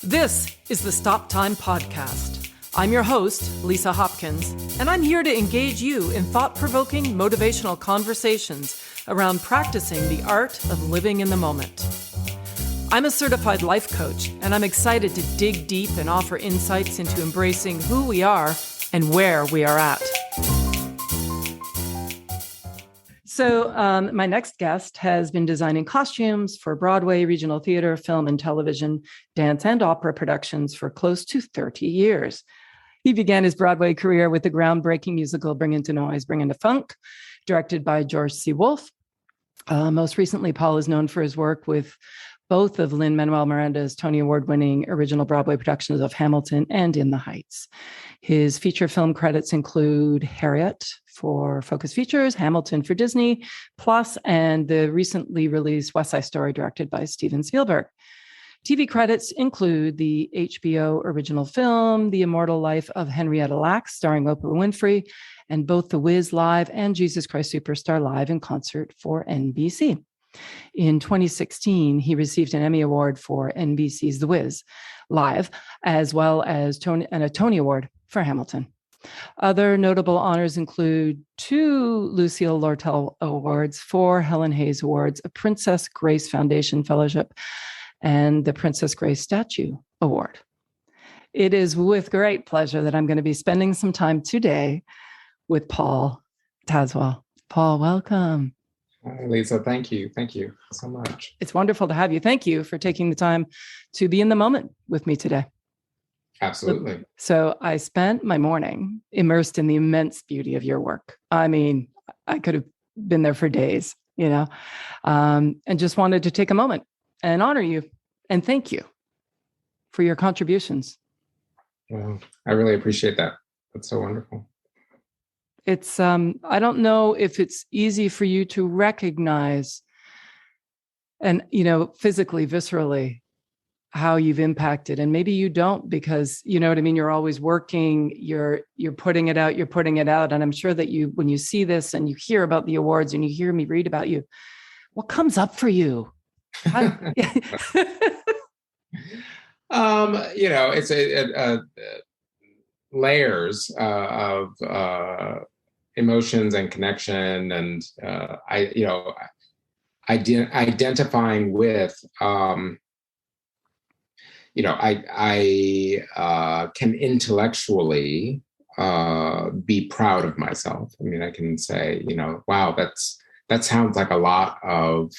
This is the Stop Time Podcast. I'm your host, Lisa Hopkins, and I'm here to engage you in thought-provoking, motivational conversations around practicing the art of living in the moment. I'm a certified life coach, and I'm excited to dig deep and offer insights into embracing who we are and where we are at. So my next guest has been designing costumes for Broadway, regional theater, film and television, dance and opera productions for close to 30 years. He began his Broadway career with the groundbreaking musical Bring It to Noise, Bring It to Funk, directed by George C. Wolfe. Most recently, Paul is known for his work with both of Lin-Manuel Miranda's Tony Award-winning original Broadway productions of Hamilton and In the Heights. His feature film credits include Harriet for Focus Features, Hamilton for Disney Plus, and the recently released West Side Story directed by Steven Spielberg. TV credits include the HBO Original Film, The Immortal Life of Henrietta Lacks, starring Oprah Winfrey, and both The Wiz Live and Jesus Christ Superstar Live in concert for NBC. In 2016, he received an Emmy Award for NBC's The Wiz Live, as well as a Tony Award for Hamilton. Other notable honors include 2 Lucille Lortel Awards, 4 Helen Hayes Awards, a Princess Grace Foundation Fellowship, and the Princess Grace Statue Award. It is with great pleasure that I'm going to be spending some time today with Paul Tazewell. Paul, welcome. Hi, Lisa. Thank you. Thank you so much. It's wonderful to have you. Thank you for taking the time to be in the moment with me today. Absolutely. So I spent my morning immersed in the immense beauty of your work. I mean, I could have been there for days, and just wanted to take a moment and honor you and thank you for your contributions. Well, I really appreciate that. That's so wonderful. It's, I don't know if it's easy for you to recognize and, physically, viscerally, how you've impacted. And maybe you don't, because you know what I mean? You're always working, you're putting it out. And I'm sure that when you see this and you hear about the awards and you hear me read about you, what comes up for you? It's a layers of emotions and connection, and identifying with. I can intellectually be proud of myself. I mean, I can say, wow, that sounds like a lot of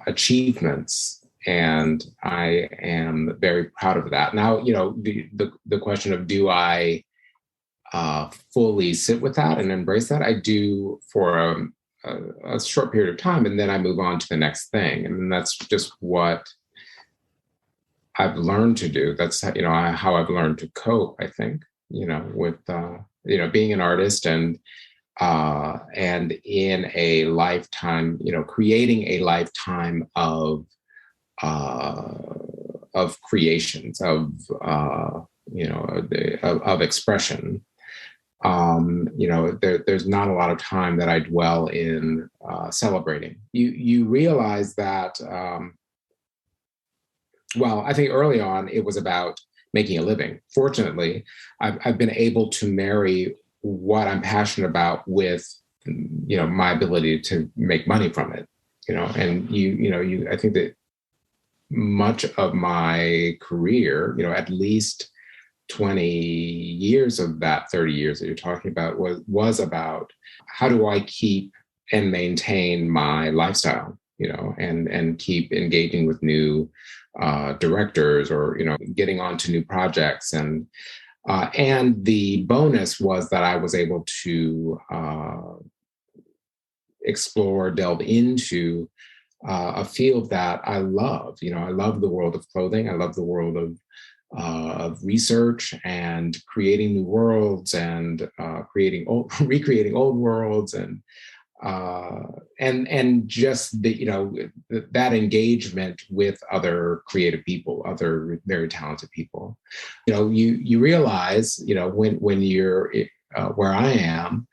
achievements, and I am very proud of that. Now, the question of, do I fully sit with that and embrace that? I do for a short period of time, and then I move on to the next thing, and that's just what I've learned to do. That's how I've learned to cope, I think, with being an artist and in a lifetime, creating a lifetime of creations, of expression. There's not a lot of time that I dwell in celebrating. You realize that. Well, I think early on it was about making a living. Fortunately, I've been able to marry what I'm passionate about with, my ability to make money from it. And I think that much of my career, at least 20 years of that 30 years that you're talking about was about how do I keep and maintain my lifestyle, and keep engaging with new directors, or getting onto new projects, and the bonus was that I was able to delve into a field that I love. I love the world of clothing. I love the world of research and creating new worlds, and recreating old worlds, and just that engagement with other creative people, other very talented people. You realize, when you're where I am,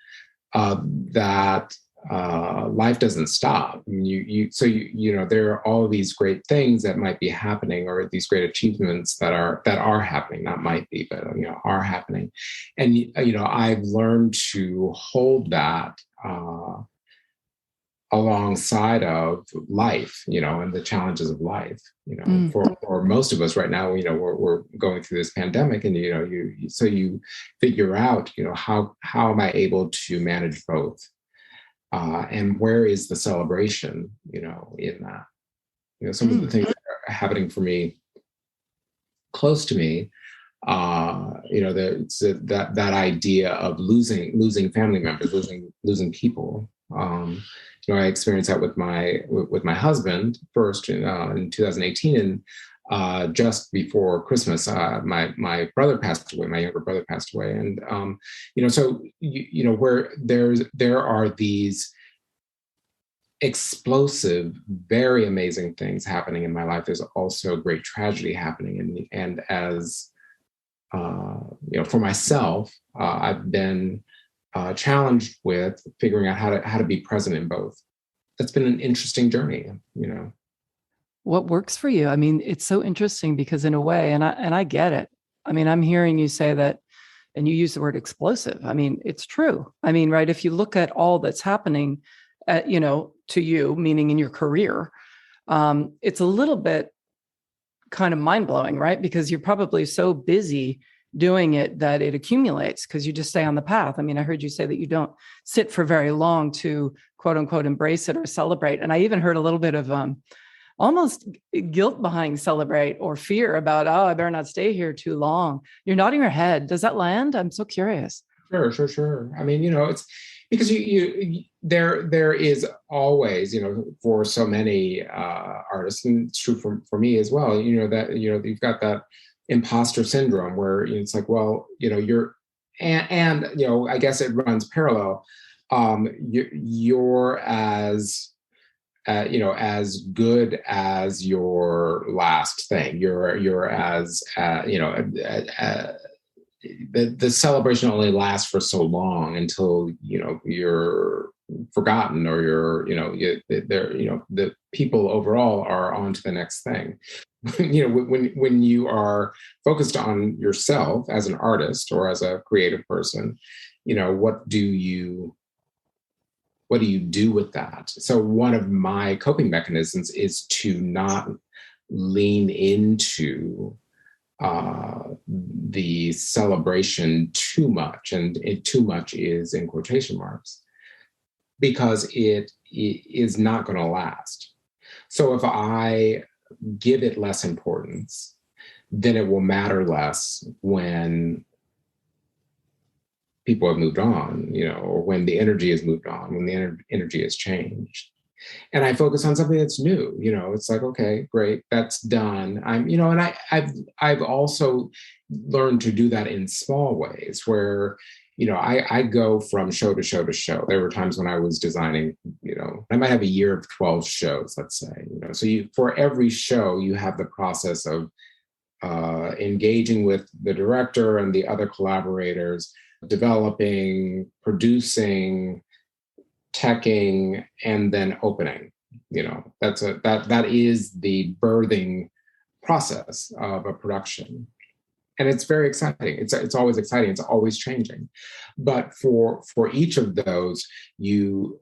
that life doesn't stop. I mean, there are all of these great things that might be happening, or these great achievements that are happening, not might be, but are happening. And I've learned to hold that alongside of life, and the challenges of life. For most of us right now, we're going through this pandemic, and you figure out, how am I able to manage both? And where is the celebration, in that? Some of the things that are happening for me, close to me, that idea of losing family members, losing people. I experienced that with my husband first in 2018, and just before Christmas, my brother passed away. My younger brother passed away, and where there are these explosive, very amazing things happening in my life, there's also great tragedy happening, and as for myself, I've been challenged with figuring out how to be present in both. That's been an interesting journey. What works for you? I mean, it's so interesting because in a way, and I get it. I mean, I'm hearing you say that, and you use the word explosive. I mean, it's true. I mean, right. If you look at all that's happening, to you, meaning in your career, it's a little bit kind of mind blowing, right? Because you're probably so busy doing it that it accumulates because you just stay on the path. I mean, I heard you say that you don't sit for very long to quote unquote embrace it or celebrate. And I even heard a little bit of almost guilt behind celebrate, or fear about, oh, I better not stay here too long. You're nodding your head. Does that land? I'm so curious. Sure. I mean, it's because there is always, for so many artists, and it's true for me as well, that, you've got that imposter syndrome where it's like, well, you're, and I guess it runs parallel. You're as as good as your last thing. You're as the celebration only lasts for so long until you're forgotten, or the people overall are on to the next thing. When you are focused on yourself as an artist or as a creative person, what do you do with that? So one of my coping mechanisms is to not lean into the celebration too much, and too much is in quotation marks, because it is not going to last. So if I give it less importance, then it will matter less when people have moved on, or when the energy has moved on, when the energy has changed. And I focus on something that's new. It's like, okay, great, that's done. And I've also learned to do that in small ways where, I go from show to show to show. There were times when I was designing, I might have a year of 12 shows, let's say, so for every show, you have the process of engaging with the director and the other collaborators, developing, producing, teching, and then opening. That is the birthing process of a production. And it's very exciting. It's always exciting. It's always changing. But for each of those, you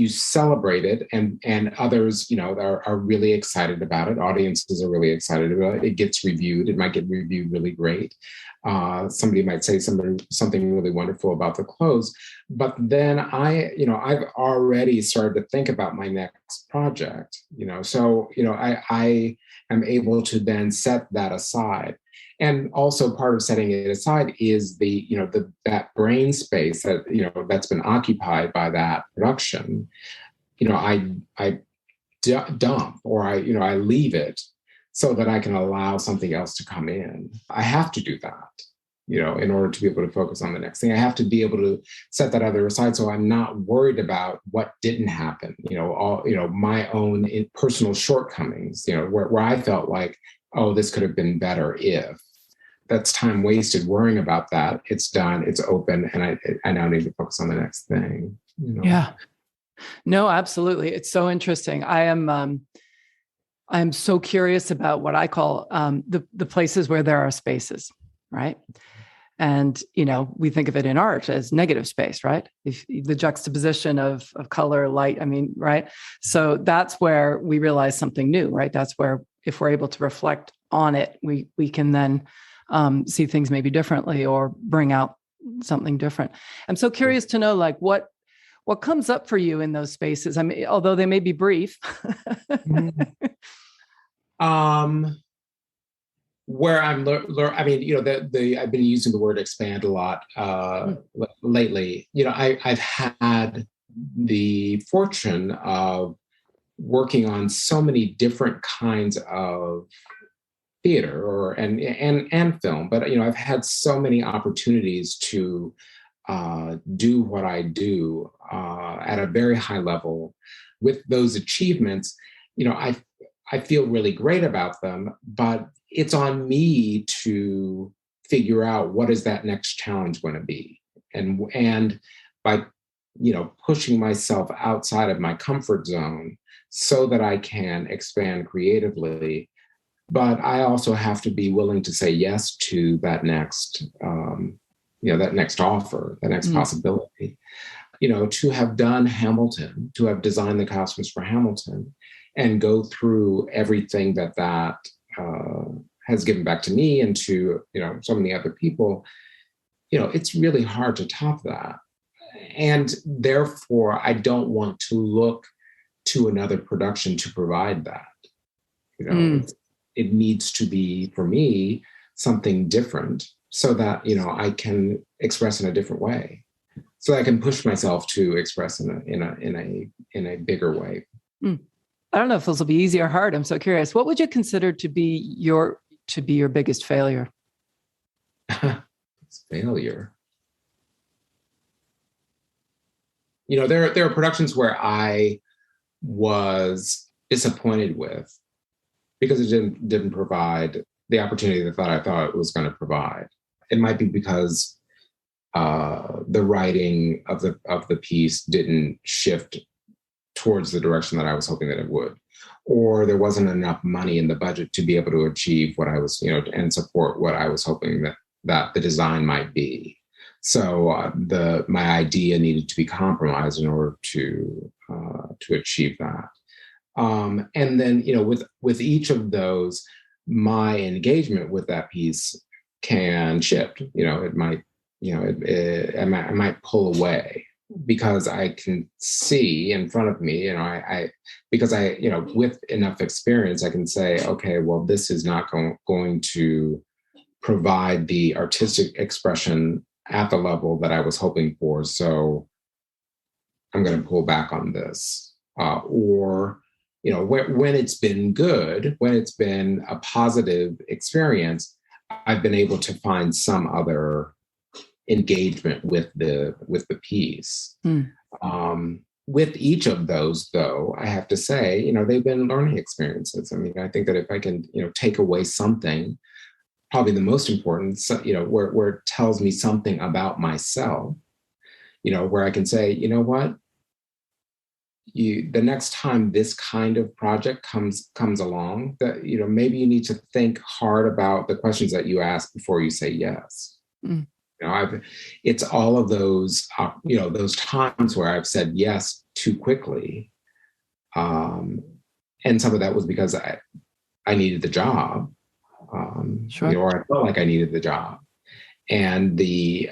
celebrate it, and others, are really excited about it. Audiences are really excited about it. It gets reviewed. It might get reviewed really great. Somebody might say something really wonderful about the close. But then I've already started to think about my next project. So I am able to then set that aside. And also part of setting it aside is that brain space that that's been occupied by that production. I dump, or I leave it so that I can allow something else to come in. I have to do that, in order to be able to focus on the next thing. I have to be able to set that other aside, so I'm not worried about what didn't happen, my own personal shortcomings, where I felt like, oh, this could have been better if. That's time wasted worrying about that. It's done, it's open, and I now need to focus on the next thing. Yeah. No, absolutely. It's so interesting. I'm so curious about what I call the places where there are spaces, right? And, we think of it in art as negative space, right? If the juxtaposition of color, light, right? So that's where we realize something new, right? That's where, if we're able to reflect on it, we can then see things maybe differently or bring out something different. I'm so curious to know, like, what comes up for you in those spaces? Although they may be brief. Where I've been using the word expand a lot lately. I've had the fortune of working on so many different kinds of theater and film, but I've had so many opportunities to do what I do at a very high level. With those achievements, I feel really great about them, but it's on me to figure out what is that next challenge going to be, and by pushing myself outside of my comfort zone so that I can expand creatively. But I also have to be willing to say yes to that next that next offer, that next possibility. To have done Hamilton, to have designed the costumes for Hamilton, and go through everything that has given back to me and to so many other people, it's really hard to top that. And therefore, I don't want to look to another production to provide that. It needs to be, for me, something different, so that I can express in a different way, so I can push myself to express in a bigger way. I don't know if this will be easy or hard. I'm so curious. What would you consider to be your biggest failure? Failure. There are productions where I was disappointed with because it didn't provide the opportunity that I thought it was going to provide. It might be because the writing of the piece didn't shift towards the direction that I was hoping that it would, or there wasn't enough money in the budget to be able to achieve what I was, and support what I was hoping that the design might be. So my idea needed to be compromised in order to achieve that. And then, with each of those, my engagement with that piece can shift. It might, I might pull away, because I can see in front of me, because with enough experience, I can say, okay, well, this is not going to provide the artistic expression at the level that I was hoping for. So I'm going to pull back on this. Or, when it's been good, when it's been a positive experience, I've been able to find some other engagement with the piece. With each of those, though, I have to say, they've been learning experiences. I think that if I can, take away something, probably the most important, where it tells me something about myself, where I can say, what, the next time this kind of project comes along, that, maybe you need to think hard about the questions that you ask before you say yes. It's all of those, those times where I've said yes too quickly. And some of that was because I needed the job, Sure. Or I felt like I needed the job. And the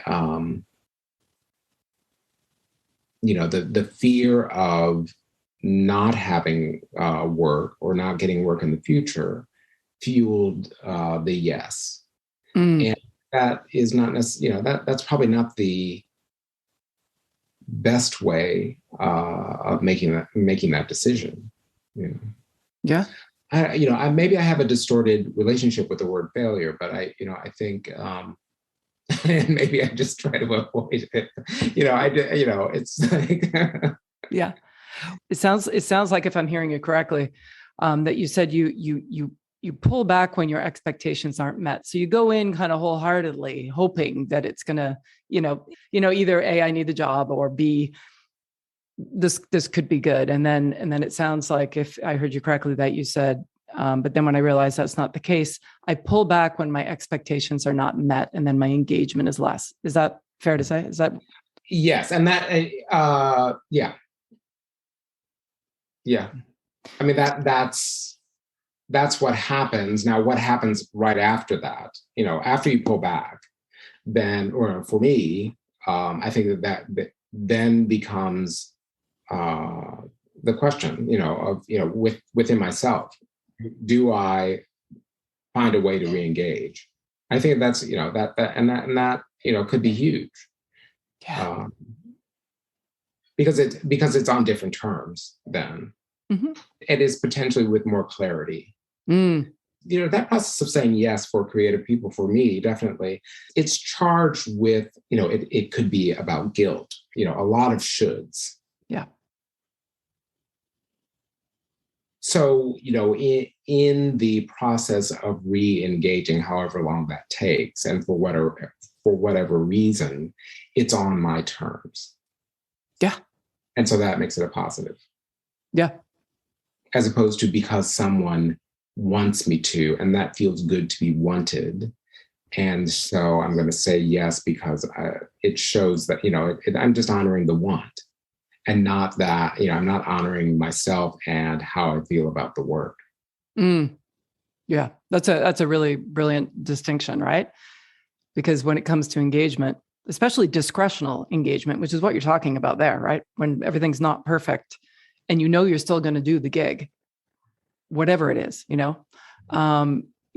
fear of not having work or not getting work in the future fueled the yes. And that is not necessarily, that's probably not the best way of making that decision. Yeah. Maybe I have a distorted relationship with the word failure, but I think, and maybe I just try to avoid it. It's like, yeah. It sounds like, if I'm hearing you correctly, that you said you pull back when your expectations aren't met. So you go in kind of wholeheartedly, hoping that it's going to, either A, I need the job, or B, this could be good. And then it sounds like, if I heard you correctly, that you said, but then when I realize that's not the case, I pull back when my expectations are not met, and then my engagement is less. Is that fair to say? Is that? Yes. And that, yeah. I mean, that's what happens. Now, what happens right after that, after you pull back, then, or for me, I think that then becomes the question, within myself, do I find a way to re-engage? I think that's, that could be huge. Yeah. Because it's on different terms then. Mm-hmm. It is potentially with more clarity. That process of saying yes for creative people, for me, definitely, it's charged with, it could be about guilt, a lot of shoulds. Yeah. So, in the process of re-engaging, however long that takes, and for whatever reason, it's on my terms. Yeah. And so that makes it a positive. Yeah. As opposed to because someone wants me to, and that feels good to be wanted. And so I'm going to say yes because it shows that, I'm just honoring the want, and not that, I'm not honoring myself and how I feel about the work. Yeah, that's a really brilliant distinction, right? Because when it comes to engagement, especially discretional engagement, which is what you're talking about there, right? When everything's not perfect and you're still going to do the gig, whatever it is, you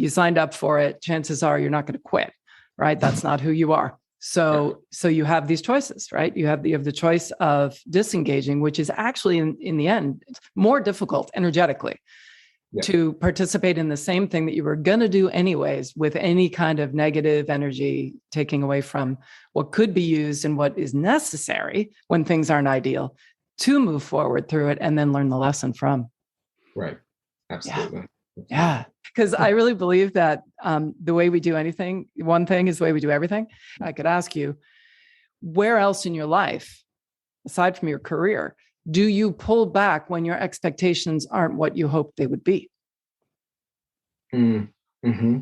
signed up for it. Chances are you're not going to quit, right? That's not who you are. So you have these choices, right? You have the choice of disengaging, which is actually in the end more difficult energetically to participate in the same thing that you were going to do anyways, with any kind of negative energy taking away from what could be used and what is necessary when things aren't ideal to move forward through it and then learn the lesson from. Right. Absolutely. Yeah. Because I really believe that the way we do anything, one thing is the way we do everything. I could ask you, where else in your life, aside from your career, do you pull back when your expectations aren't what you hoped they would be? Mm-hmm.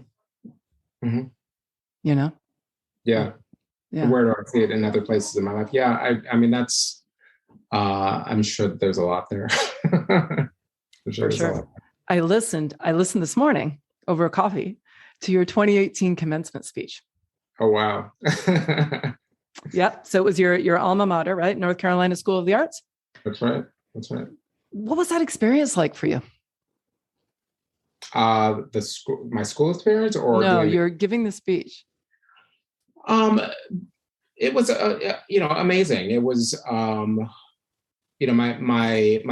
Mm-hmm. Yeah. Where do I see it in other places in my life? Yeah. I mean, that's, I'm sure there's a lot there. For sure. I listened this morning over a coffee to your 2018 commencement speech. Oh, wow. Yeah. So it was your alma mater, right? North Carolina School of the Arts. That's right. What was that experience like for you? My school experience, or no, you're giving the speech. It was amazing. It was my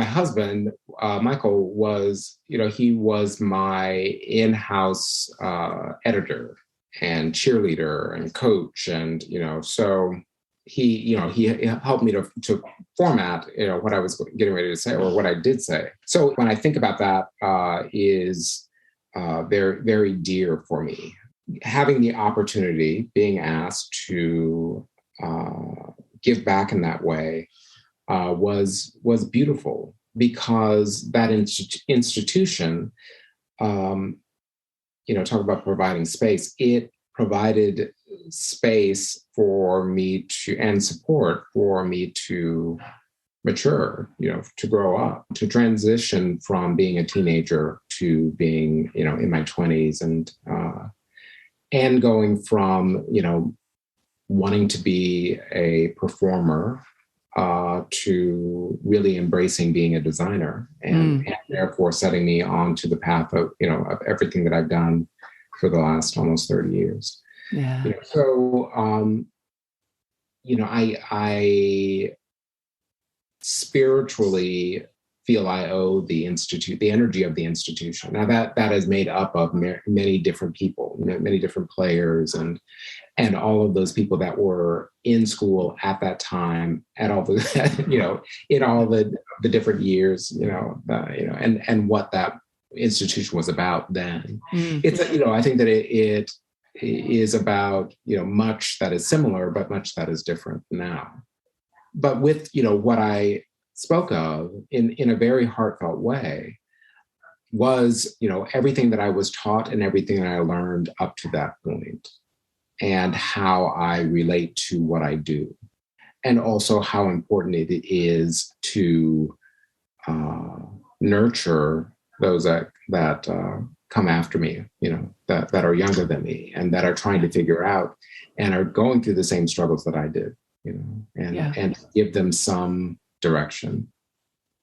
husband Michael was he was my in-house editor and cheerleader and coach, and so he helped me to format what I was getting ready to say, or what I did say. So when I think about that, is very, very dear for me. Having the opportunity, being asked to give back in that way was beautiful, because that institution, talk about providing space. It provided space for me and support for me to mature, to grow up, to transition from being a teenager to being, in my 20s, and going from, wanting to be a performer to really embracing being a designer, and therefore setting me on to the path of, of everything that I've done for the last almost 30 years. Yeah. So, I spiritually feel I owe the energy of the institution. Now that is made up of many different people, many different players, and all of those people that were in school at that time, at all the, in all the different years, and what that institution was about then. It's, I think that it is about, much that is similar, but much that is different now. But with, what I spoke of in a very heartfelt way was, everything that I was taught and everything that I learned up to that point, and how I relate to what I do, and also how important it is to nurture those that come after me, that are younger than me and that are trying to figure out and are going through the same struggles that I did, and give them some direction.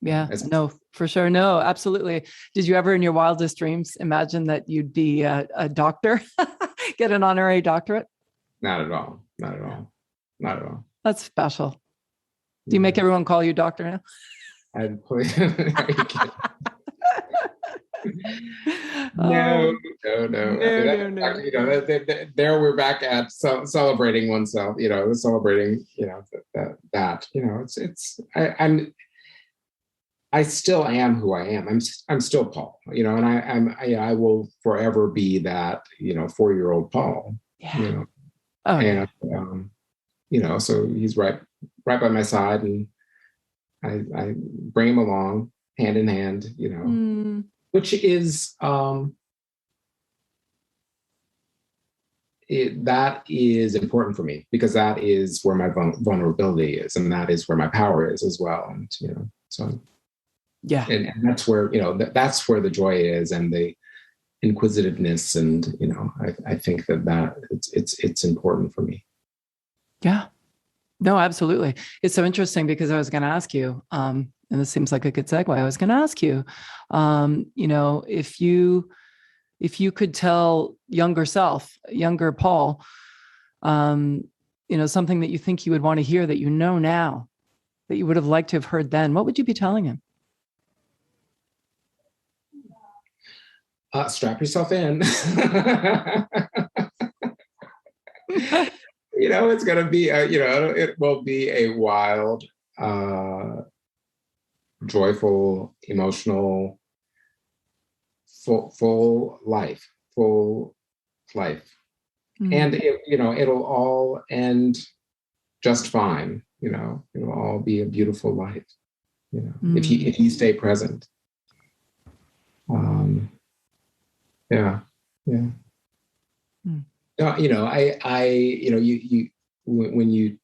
Yeah, no, for sure. No, absolutely. Did you ever in your wildest dreams imagine that you'd be a doctor, get an honorary doctorate? Not at all. Not at all. Not at all. That's special. Do you make everyone call you doctor now? I'd play. No. There we're back at celebrating oneself. Celebrating. I still am who I am. I'm still Paul. And I will forever be that 4-year-old Paul. Yeah. And so he's right by my side, and I bring him along hand in hand. Which is that is important for me, because that is where my vulnerability is, and that is where my power is as well. And so yeah, and that's where that's where the joy is, and the inquisitiveness, and I think that it's important for me. Yeah. No, absolutely. It's so interesting, because I was going to ask you, and this seems like a good segue. I was going to ask you, if you could tell younger Paul, something that you think he would want to hear that now, that you would have liked to have heard then, what would you be telling him? Strap yourself in. It's going to be, it will be a wild, joyful, emotional, full life. Mm-hmm. And it'll all end just fine. It'll all be a beautiful life. Mm-hmm. if you stay present. Yeah. Mm. When you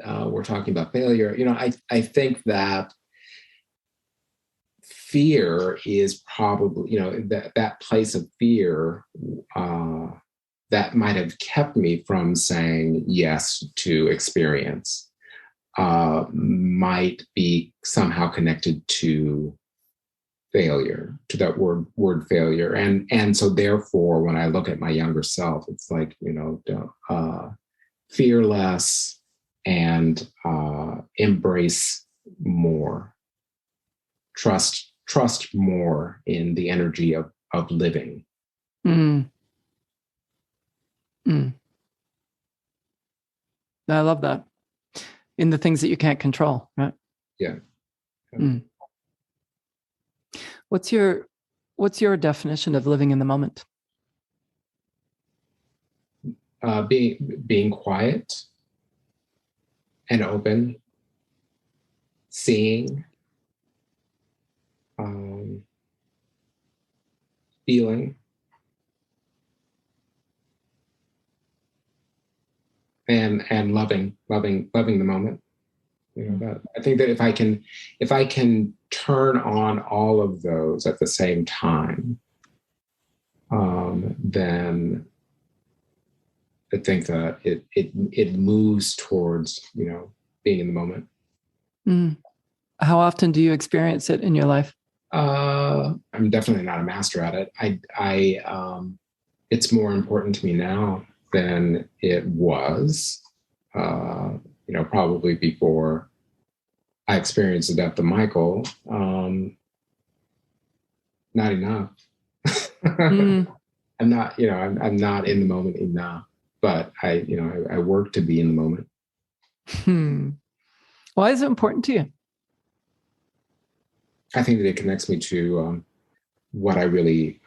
were talking about failure, I think that fear is probably, that place of fear that might have kept me from saying yes to experience might be somehow connected to failure, to that word failure. And so therefore, when I look at my younger self, it's like, fear less and embrace more, trust more in the energy of living. Mm. I love that. In the things that you can't control, right? Yeah. Mm. What's your definition of living in the moment? Being quiet and open, seeing, feeling, and loving the moment. That I think that if I can turn on all of those at the same time, then I think that it moves towards being in the moment. Mm. How often do you experience it in your life? I'm definitely not a master at it. I it's more important to me now than it was. Probably before I experienced the death of Michael. Not enough. I'm not, I'm not in the moment enough, but I work to be in the moment. Why is it important to you? I think that it connects me to what I really,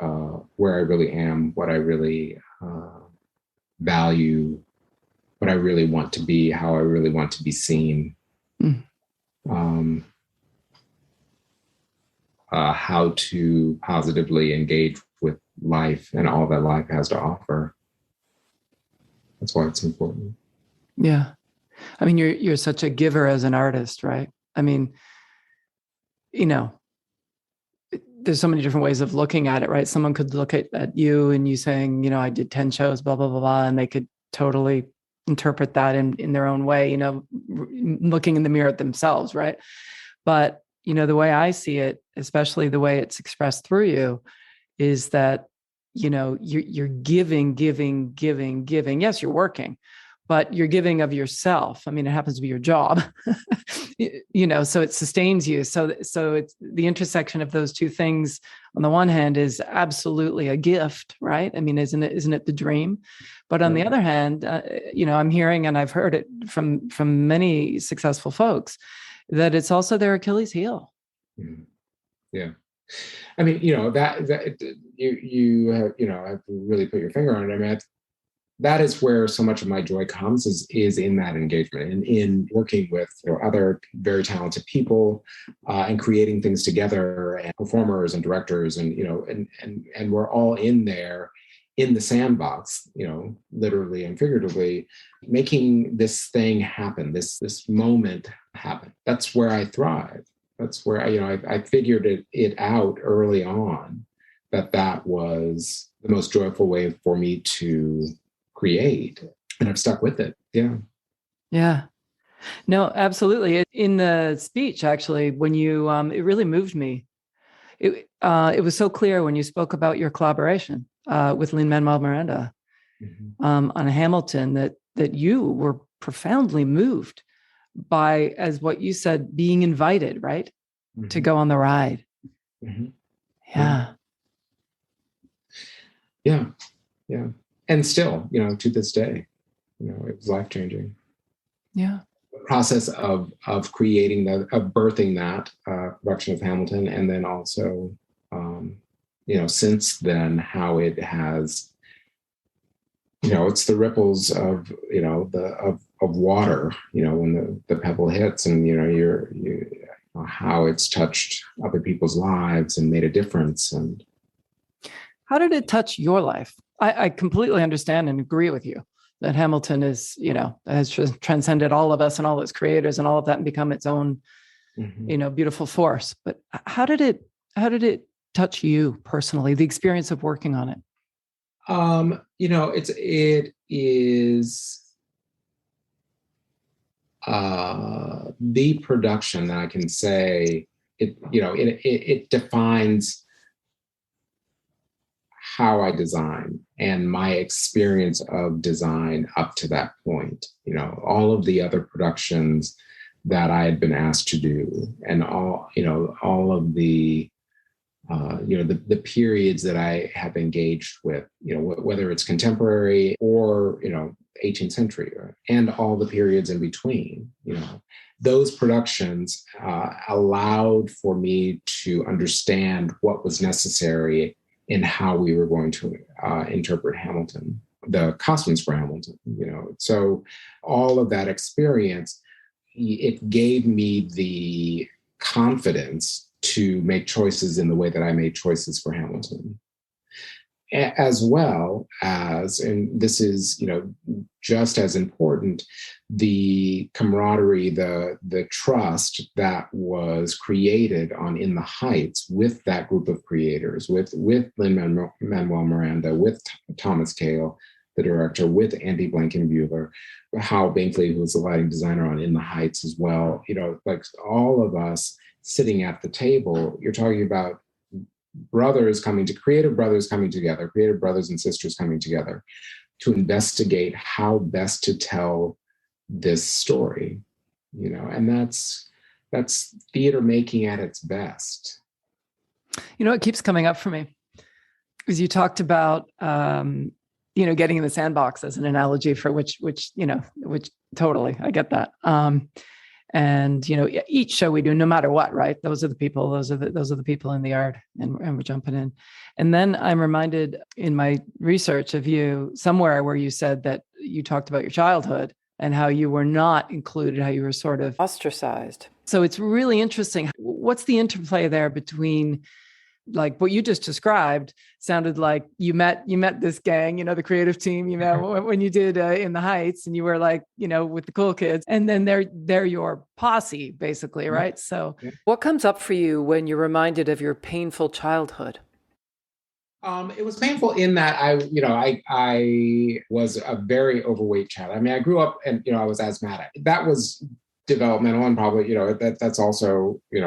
where I really am, what I really value, what I really want to be, how I really want to be seen. how to positively engage with life and all that life has to offer. That's why it's important. Yeah. I mean, you're such a giver as an artist, right? I mean, there's so many different ways of looking at it, right? Someone could look at you and you saying, I did 10 shows, blah, blah, blah, blah, and they could totally interpret that in their own way, looking in the mirror at themselves, right? But, the way I see it, especially the way it's expressed through you, is that, you're giving. Yes, you're working, but you're giving of yourself. I mean, it happens to be your job, so it sustains you. So it's the intersection of those two things on the one hand is absolutely a gift, right? I mean, isn't it the dream? But on the other hand, I'm hearing, and I've heard it from many successful folks, that it's also their Achilles heel. Yeah. I mean, that you have, have to really put your finger on it. I mean, that is where so much of my joy comes is in that engagement and in working with other very talented people and creating things together, and performers and directors, and and we're all in there in the sandbox, literally and figuratively, making this thing happen, this moment happen. That's where I thrive. That's where I figured it out early on that was the most joyful way for me to create, and I've stuck with it. Yeah. No, absolutely. In the speech, actually, when you it really moved me. It was so clear when you spoke about your collaboration with Lin-Manuel Miranda on Hamilton that you were profoundly moved by, as what you said, being invited, right, to go on the ride. Yeah. And still, to this day, it was life-changing. Yeah. The process of creating of birthing that production of Hamilton, and then also, since then, how it has, it's the ripples of, of water, when the pebble hits, and, how it's touched other people's lives and made a difference. And how did it touch your life? I completely understand and agree with you that Hamilton is, has transcended all of us and all its creators and all of that and become its own, beautiful force. But how did it touch you personally, the experience of working on it? It is the production that I can say it defines how I design and my experience of design up to that point. All of the other productions that I had been asked to do, and all of the the periods that I have engaged with, whether it's contemporary or 18th century, and all the periods in between, those productions allowed for me to understand what was necessary in how we were going to interpret Hamilton, the costumes for Hamilton, So all of that experience, it gave me the confidence to make choices in the way that I made choices for Hamilton. As well as, and this is, just as important, the camaraderie, the trust that was created on In the Heights with that group of creators, with Lin-Manuel Miranda, with Thomas Kail, the director, with Andy Blankenbuehler, Hal Binkley, who was the lighting designer on In the Heights as well. Like all of us sitting at the table, you're talking about creative brothers and sisters coming together to investigate how best to tell this story, and that's theater making at its best. It keeps coming up for me is you talked about getting in the sandbox as an analogy for which totally I get that. And each show we do, no matter what, right? Those are the people in the art, and we're jumping in. And then I'm reminded in my research of you somewhere where you said that you talked about your childhood and how you were not included, how you were sort of ostracized So it's really interesting. What's the interplay there between, like what you just described sounded like you met this gang, the creative team, when you did In the Heights, and you were like, with the cool kids, and then they're your posse basically, right? So what comes up for you when you're reminded of your painful childhood? It was painful in that I was a very overweight child. I mean, I grew up and, I was asthmatic. That was developmental, and probably, that's also, I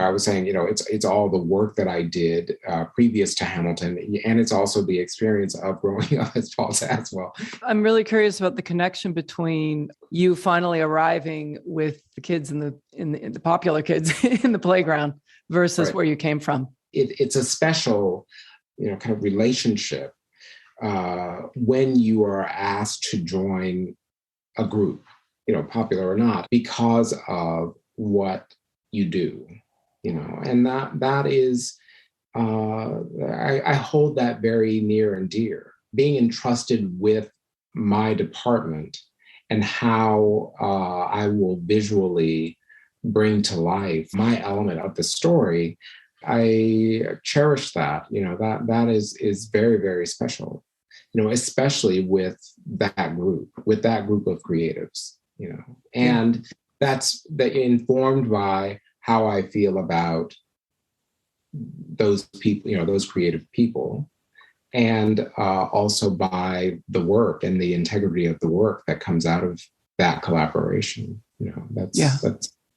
was saying, it's all the work that I did previous to Hamilton, and it's also the experience of growing up as Paul Tazewell. I'm really curious about the connection between you finally arriving with the kids in the popular kids in the playground versus where you came from. It's a special, kind of relationship when you are asked to join a group, popular or not, because of what you do, and that is, I hold that very near and dear. Being entrusted with my department and how I will visually bring to life my element of the story, I cherish that. That is very, very special. Especially with that group of creatives. And that's informed by how I feel about those people, those creative people, and also by the work and the integrity of the work that comes out of that collaboration. That's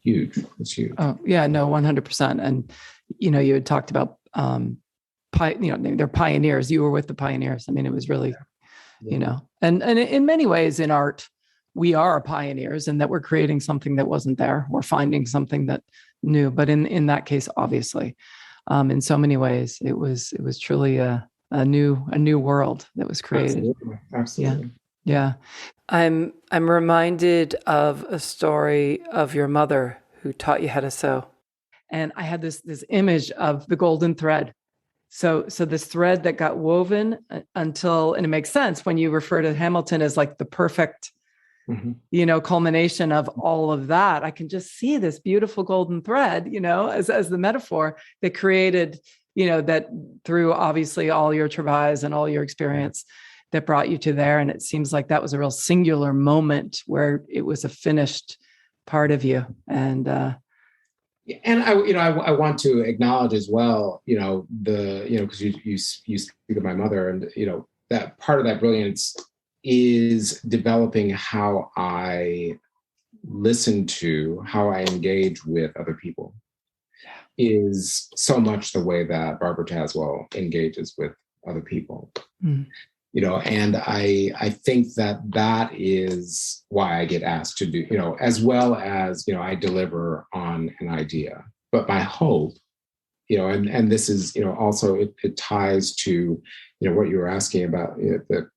huge. It's huge. Oh yeah, no, 100%. And you had talked about they're pioneers. You were with the pioneers. I mean, it was really, and in many ways in art, we are pioneers, and that we're creating something that wasn't there. We're finding something that new. But in that case, obviously, in so many ways, it was truly a new world that was created. Absolutely. Yeah. I'm reminded of a story of your mother who taught you how to sew. And I had this image of the golden thread. So this thread that got woven until, and it makes sense when you refer to Hamilton as like the perfect, culmination of all of that. I can just see this beautiful golden thread, as the metaphor that created, that through obviously all your travails and all your experience that brought you to there. And it seems like that was a real singular moment where it was a finished part of you. And I want to acknowledge as well, because you speak of my mother, and that part of that brilliance is developing how I listen to, how I engage with other people. Is so much the way that Barbara Tazewell engages with other people. And I think that is why I get asked to do, as well as, I deliver on an idea. But my hope, and this is, also it ties to, what you were asking about, the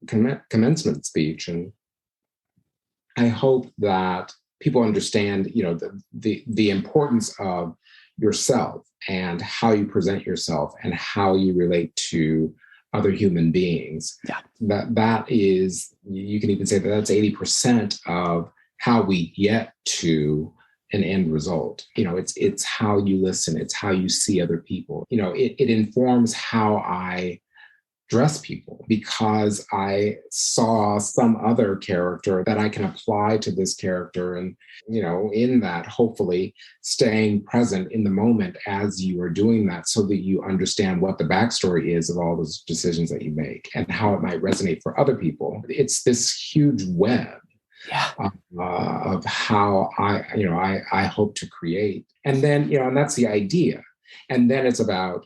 commencement speech. And I hope that people understand, the importance of yourself and how you present yourself and how you relate to other human beings. Yeah. That is, you can even say that's 80% of how we get to an end result. It's how you listen, it's how you see other people. It informs how I dress people, because I saw some other character that I can apply to this character, and in that, hopefully staying present in the moment as you are doing that, so that you understand what the backstory is of all those decisions that you make and how it might resonate for other people. It's this huge web of how I hope to create. And then, and that's the idea. And then it's about,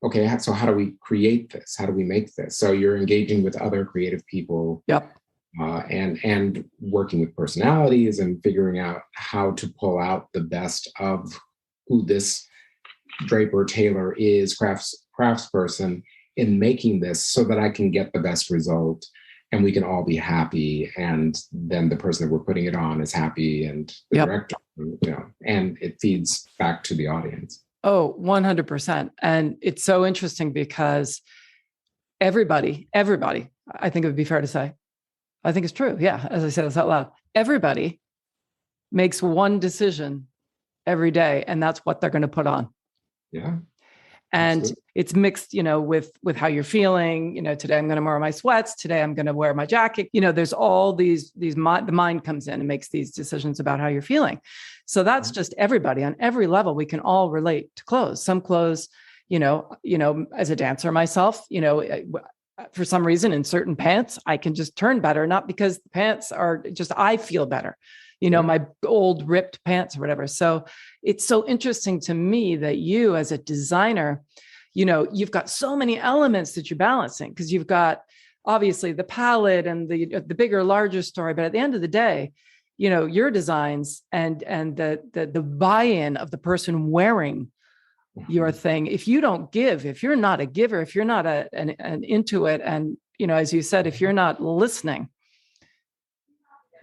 okay, so how do we create this? How do we make this? So you're engaging with other creative people, and working with personalities and figuring out how to pull out the best of who this Draper Taylor is, craftsperson, in making this, so that I can get the best result and we can all be happy. And then the person that we're putting it on is happy, and the director, and it feeds back to the audience. Oh, 100%. And it's so interesting because everybody, I think it would be fair to say, I think it's true. Yeah. As I said this out loud, everybody makes one decision every day, and that's what they're going to put on. Yeah. And Absolutely. it's mixed, with how you're feeling. Today I'm going to wear my sweats. Today I'm going to wear my jacket. There's all the mind comes in and makes these decisions about how you're feeling. So that's just everybody on every level. We can all relate to clothes. Some clothes, as a dancer myself, for some reason in certain pants, I can just turn better, not because the pants are just, I feel better, my old ripped pants or whatever. So it's so interesting to me that you as a designer, you've got so many elements that you're balancing, because you've got obviously the palette and the bigger, larger story. But at the end of the day, your designs and the buy-in of the person wearing your thing. If you don't give, if you're not a giver, if you're not an into it, and as you said, if you're not listening,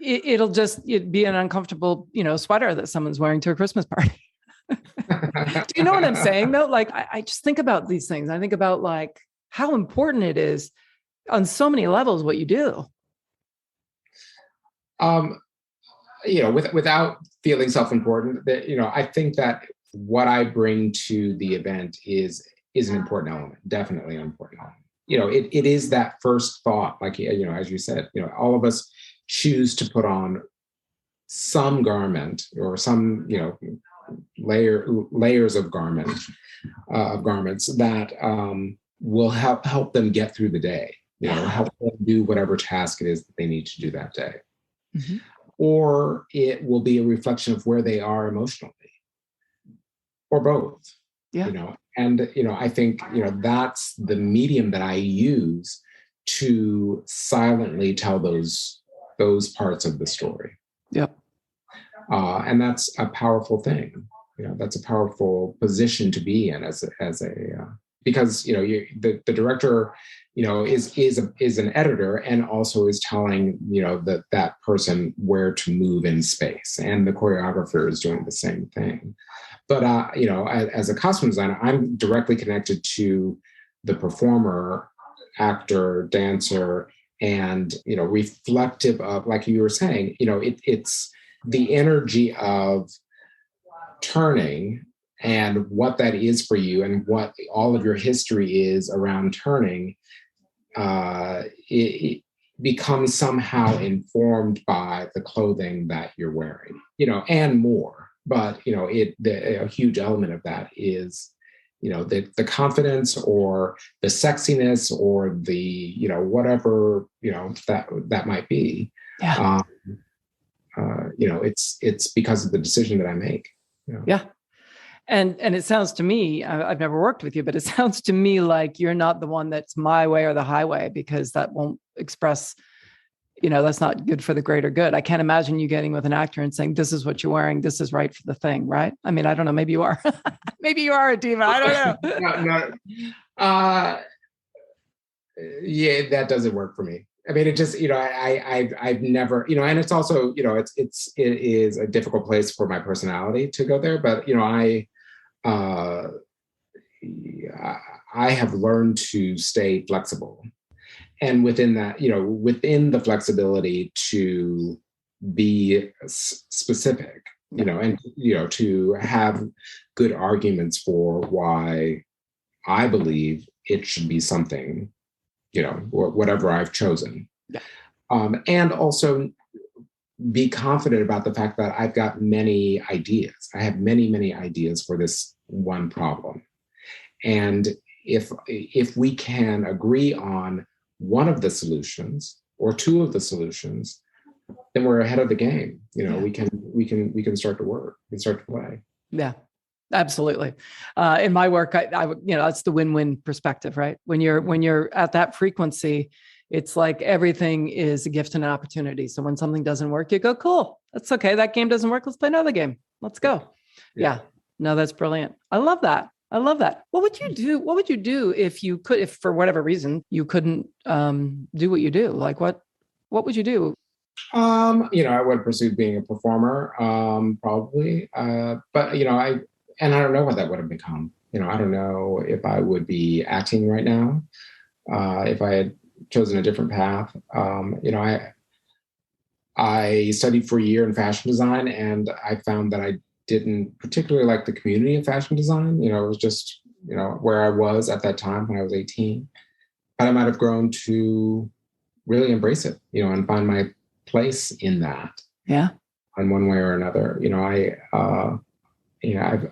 it'd be an uncomfortable sweater that someone's wearing to a Christmas party. Do you know what I'm saying though? Like I just think about these things. I think about like how important it is on so many levels what you do. Without feeling self-important, that I think that what I bring to the event is an important element, definitely an important element. It is that first thought, like, as you said, all of us choose to put on some garment or some, layers of garments that will help them get through the day, help them do whatever task it is that they need to do that day. Mm-hmm. Or it will be a reflection of where they are emotionally, or both. And I think that's the medium that I use to silently tell those parts of the story. Yep. And that's a powerful thing. That's a powerful position to be in as a because the director is an editor, and also is telling that person where to move in space, and the choreographer is doing the same thing. But as a costume designer, I'm directly connected to the performer, actor, dancer, and reflective of, like you were saying, it's the energy of turning and what that is for you, and what all of your history is around turning. It becomes somehow informed by the clothing that you're wearing, and more. But a huge element of that is the confidence, or the sexiness, or the whatever that might be. Yeah. It's because of the decision that I make. Yeah. And it sounds to me, I've never worked with you, but it sounds to me like you're not the one that's my way or the highway, because that won't express, that's not good for the greater good. I can't imagine you getting with an actor and saying, this is what you're wearing, this is right for the thing, right? I mean, I don't know, maybe you are. Maybe you are a diva, I don't know. No. Yeah, that doesn't work for me. I mean, it just, I've never, and it's also, it is a difficult place for my personality to go there. But, I have learned to stay flexible, and within that, within the flexibility to be specific, and, to have good arguments for why I believe it should be something, or whatever I've chosen. Yeah. And also be confident about the fact that I've got many ideas. I have many, many ideas for this one problem. And if we can agree on one of the solutions or two of the solutions, then we're ahead of the game. We can start to work, we can start to play. Yeah. Absolutely. In my work, I that's the win-win perspective, right? When you're at that frequency, it's like everything is a gift and an opportunity. So when something doesn't work, you go, cool, that's okay. That game doesn't work. Let's play another game. Let's go. Yeah. No, that's brilliant. I love that. What would you do? What would you do if for whatever reason you couldn't do what you do? Like what would you do? I would pursue being a performer, probably. But I don't know what that would have become. I don't know if I would be acting right now, if I had chosen a different path. I studied for a year in fashion design, and I found that I didn't particularly like the community of fashion design. It was just, where I was at that time when I was 18. But I might have grown to really embrace it, and find my place in that. Yeah. In one way or another.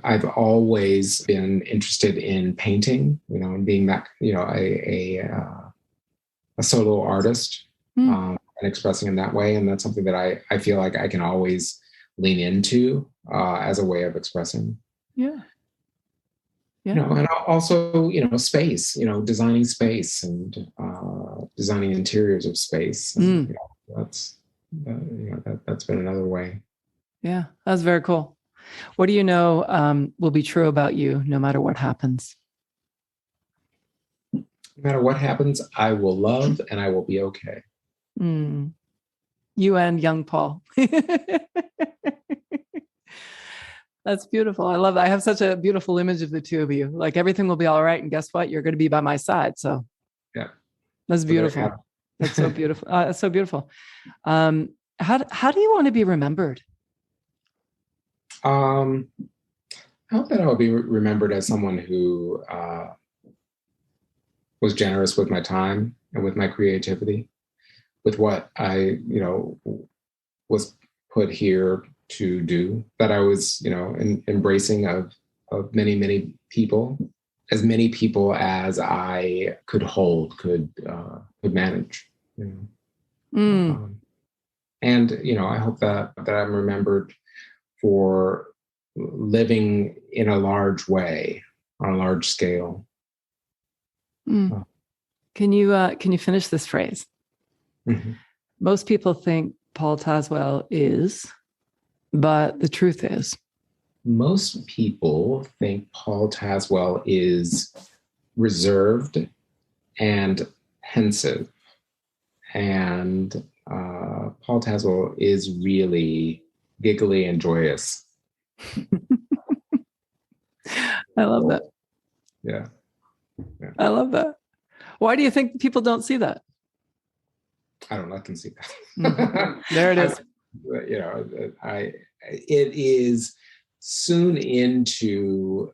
I've always been interested in painting, and being that, a solo artist, and expressing in that way. And that's something that I feel like I can always lean into as a way of expressing. Yeah. And also, space, designing space and designing interiors of space. And, that's been another way. Yeah, that's very cool. What do you know will be true about you no matter what happens? No matter what happens, I will love and I will be okay. You and young Paul. That's beautiful. I love that. I have such a beautiful image of the two of you. Like everything will be all right. And guess what? You're going to be by my side. So yeah, that's beautiful. That's so beautiful. That's so beautiful. How do you want to be remembered? I hope that I will be remembered as someone who was generous with my time and with my creativity, with what I, was put here to do, that I was, embracing of many, many people, as many people as I could hold, could manage, and, I hope that I'm remembered for living in a large way, on a large scale. Can you finish this phrase? Mm-hmm. Most people think Paul Tazewell is, but the truth is. Most people think Paul Tazewell is reserved and pensive. And Paul Tazewell is really giggly and joyous. I love that. Yeah. I love that. Why do you think people don't see that? I don't know. I can see that. Mm-hmm. There it is. It is soon into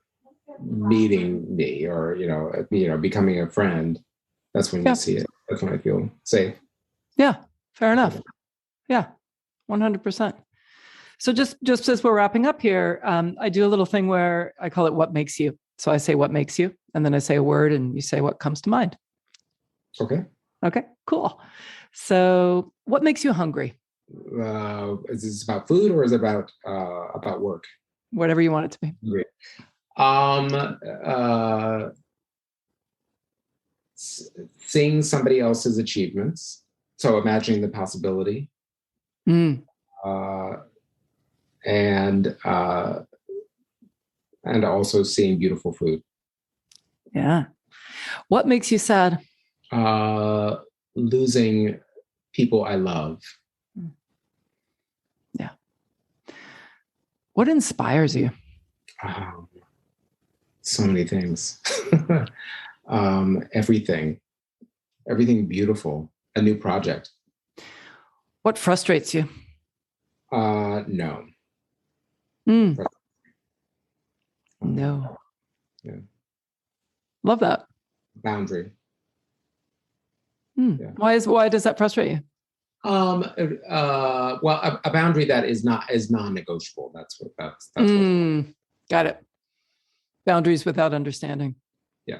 meeting me, or becoming a friend. That's when you see it. That's when I feel safe. Yeah, fair enough. Yeah, 100%. So just as we're wrapping up here, I do a little thing where I call it "What Makes You." So I say "What makes you," and then I say a word, and you say what comes to mind. Okay. Okay. Cool. So, what makes you hungry? Is this about food or is it about work? Whatever you want it to be. Great. Seeing somebody else's achievements. So imagining the possibility. And also seeing beautiful food. Yeah. What makes you sad? Losing people I love. Yeah. What inspires you? So many things. Everything beautiful. A new project. What frustrates you? No. No. Yeah. Love that. Boundary. Yeah. Why does that frustrate you? Well, a boundary that is non-negotiable. That's what. Got it. Boundaries without understanding. Yeah.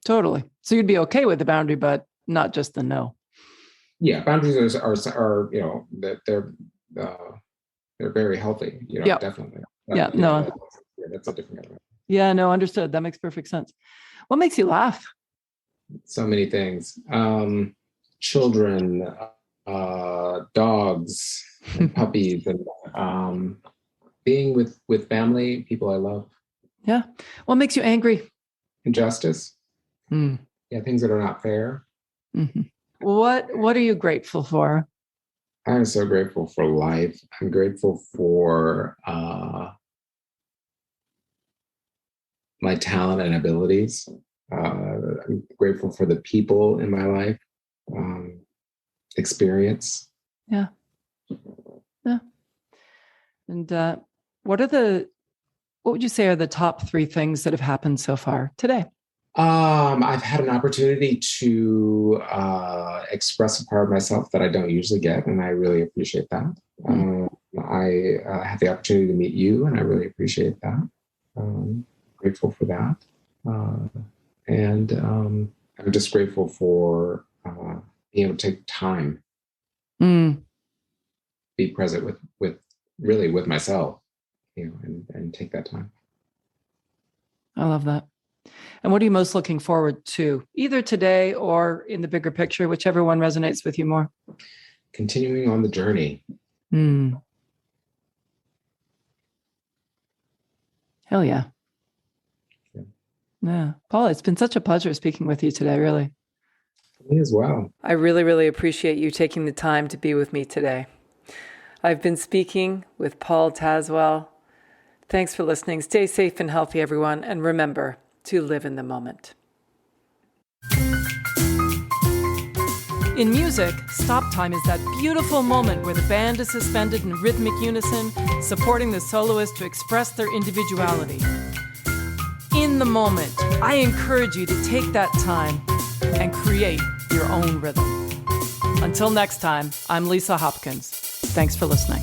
Totally. So you'd be okay with the boundary, but not just the no. Yeah, boundaries are that they're very healthy. Definitely. No. That's a different kind of. Yeah, no, understood. That makes perfect sense. What makes you laugh? So many things. Children, dogs, and puppies, and being with family, people I love. Yeah. What makes you angry? Injustice. Yeah, things that are not fair. Mm-hmm. What are you grateful for? I'm so grateful for life. I'm grateful for my talent and abilities. I'm grateful for the people in my life, experience. Yeah. Yeah. And what would you say are the top 3 things that have happened so far today? I've had an opportunity to express a part of myself that I don't usually get, and I really appreciate that. I had the opportunity to meet you, and I really appreciate that. Grateful for that. And I'm just grateful for being able to take time, be present with myself, and take that time. I love that. And what are you most looking forward to, either today or in the bigger picture, whichever one resonates with you more? Continuing on the journey. Hell yeah. Yeah. Paul, it's been such a pleasure speaking with you today, really. Me as well. I really, really appreciate you taking the time to be with me today. I've been speaking with Paul Tazewell. Thanks for listening. Stay safe and healthy, everyone. And remember to live in the moment. In music, stop time is that beautiful moment where the band is suspended in rhythmic unison, supporting the soloist to express their individuality. In the moment, I encourage you to take that time and create your own rhythm. Until next time, I'm Lisa Hopkins. Thanks for listening.